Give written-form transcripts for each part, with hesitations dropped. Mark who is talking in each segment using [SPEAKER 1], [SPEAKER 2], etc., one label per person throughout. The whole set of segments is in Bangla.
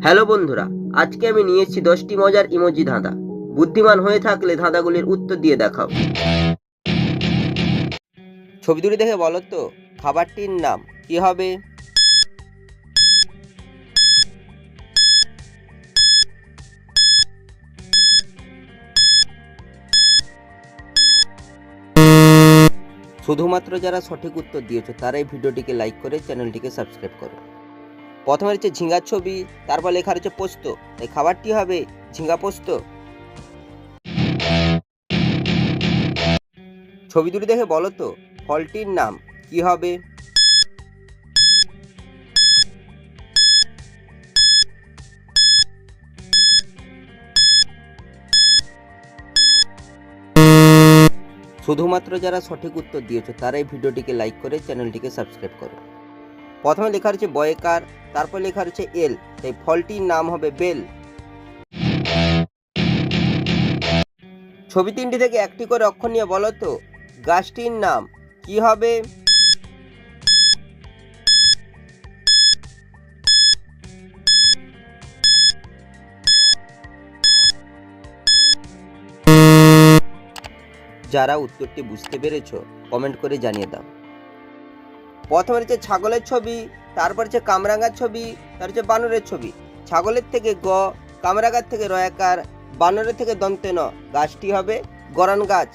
[SPEAKER 1] হ্যালো বন্ধুরা, আজকে আমি নিয়ে এসেছি 10টি মজার ইমোজি ধাঁধা। বুদ্ধিমান হয়ে থাকলে ধাঁধাগুলির উত্তর দিয়ে দেখাও। ছবি দুটি দেখে বলো তো খাবারটির নাম কি হবে? শুধুমাত্র যারা সঠিক উত্তর দিয়েছো তারাই ভিডিওটিকে লাইক করে চ্যানেলটিকে সাবস্ক্রাইব করো। প্রথমে রয়েছে ঝিঙ্গার ছবি, তারপর লেখা রয়েছে পোস্ত, তাই খাবারটি হবে ঝিঙ্গা পোস্ত। ছবি দুটি দেখে বলো তো ফলটির নাম কি হবে? শুধুমাত্র যারা সঠিক উত্তর দিয়েছো তারাই ভিডিওটিকে লাইক করে চ্যানেলটিকে সাবস্ক্রাইব করো। প্রথমে লেখা রয়েছে বয়কার, তারপর লেখা রয়েছে এল, তাই ফলটির নাম হবে বেল। ছবি তিনটি থেকে একটি করে অক্ষর নিয়ে বলো তো গাছটির নাম কি হবে? যারা উত্তরটি বুঝতে পেরেছো কমেন্ট করে জানিয়ে দাও। প্রথমে রয়েছে ছাগলের ছবি, তারপর হচ্ছে কামরাঙার ছবি, তার হচ্ছে বানরের ছবি। ছাগলের থেকে গ, কামরাঙার থেকে রয়াকার, বানরের থেকে দন্তে ন, গাছটি হবে গরান গাছ।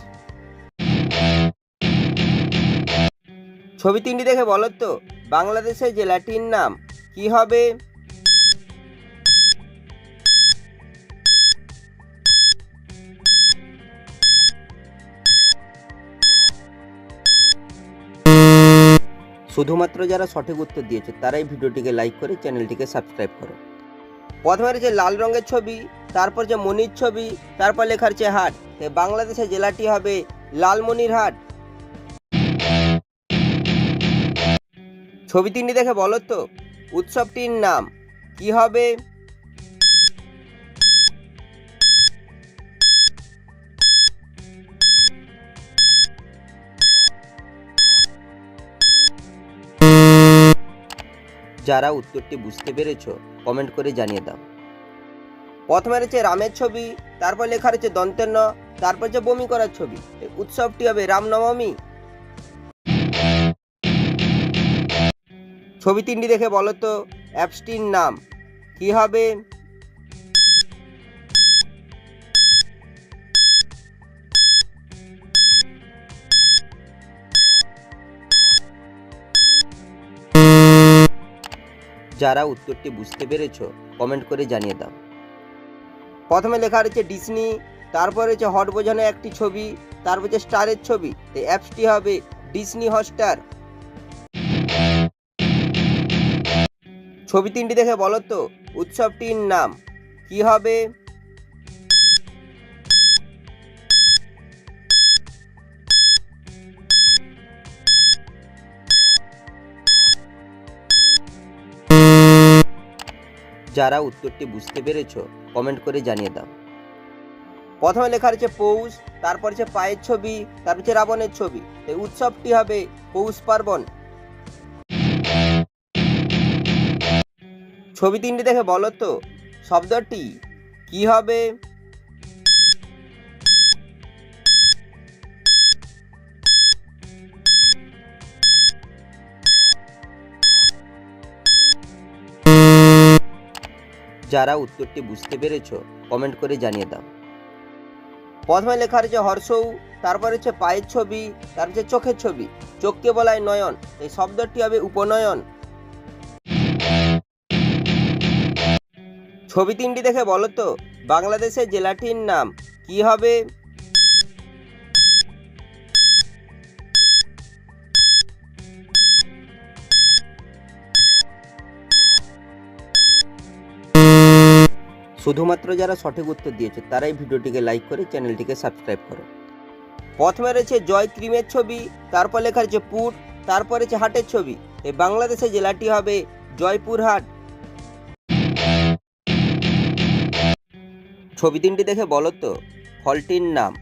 [SPEAKER 1] ছবি তিনটি দেখে বলো তো বাংলাদেশের জেলাটির নাম কি হবে? শুধুমাত্র যারা সঠিক উত্তর দিয়েছে তারাই ভিডিওটিকে লাইক করে চ্যানেলটিকে সাবস্ক্রাইব করো। প্রথমে রয়েছে লাল রঙের ছবি, তারপর যে মনির ছবি, তারপর লেখা রয়েছে হাট, তাই বাংলাদেশের জেলাটি হবে লালমনিরহাট। ছবি তিনটি দেখে বলো তো উৎসবটির নাম কি হবে? যারা উত্তরটি বুঝতে পেরেছো কমেন্ট করে জানিয়ে দাও। প্রথমে রয়েছে রামের ছবি, তারপর লেখা রয়েছে দন্তের ন, তারপর যে বমি করার ছবি, এই উৎসবটি হবে রামনবমী। ছবি তিনটি দেখে বলো তো অ্যাপসটির নাম কি হবে? যারা উত্তরটি বুঝতে পেরেছো কমেন্ট করে জানিয়ে দাও। প্রথমে লেখা রয়েছে ডিসনি, তারপর রয়েছে হট বোঝানো একটি ছবি, তারপর হচ্ছে স্টারের ছবি, এই অ্যাপসটি হবে ডিসনি হটস্টার। ছবি তিনটি দেখে বলো তো উৎসবটির নাম কি হবে? যারা উত্তরটি বুঝতে পেরেছো কমেন্ট করে জানিয়ে দাও। প্রথমে লেখা রয়েছে পৌষ, তারপর হচ্ছে পায়ের ছবি, তারপর হচ্ছে রাবণের ছবি, এই উৎসবটি হবে পৌষ পার্বণ। ছবি তিনটি দেখে বলো তো শব্দটি কি হবে? যারা উত্তরটি বুঝতে পেরেছো কমেন্ট করে জানিয়ে দাও। প্রথমে লেখা রয়েছে হর্ষৌ, তারপর হচ্ছে পায়ের ছবি, তারপর হচ্ছে চোখের ছবি, চোখকে বলা হয় নয়ন, এই শব্দটি হবে উপনয়ন। ছবি তিনটি দেখে বলো তো বাংলাদেশের জেলাটির নাম কি হবে? শুধুমাত্র যারা সঠিক উত্তর দিয়েছে তারাই ভিডিওটিকে লাইক করে চ্যানেলটিকে সাবস্ক্রাইব করো। প্রথমে রয়েছে জয় ক্রিমের ছবি, তারপর লেখা রয়েছে পুর, তারপর রয়েছে হাটের ছবি, এই বাংলাদেশের জেলাটি হবে জয়পুরহাট। ছবি তিনটি দেখে বলো তো ফলটির নাম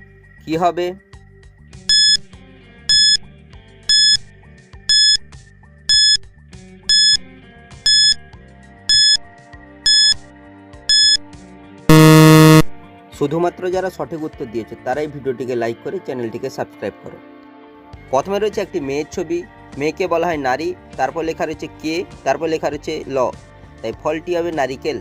[SPEAKER 1] কি হবে? শুধুমাত্র যারা সঠিক উত্তর দিয়েছে তারাই ভিডিওটিকে লাইক করে চ্যানেলটিকে সাবস্ক্রাইব করো। প্রথমে রয়েছে একটি মেয়ের ছবি, মেয়েকে বলা হয় নারী, তারপর লেখা রয়েছে কে, তারপর লেখা রয়েছে ল, তাই ফলটি হবে নারিকেল।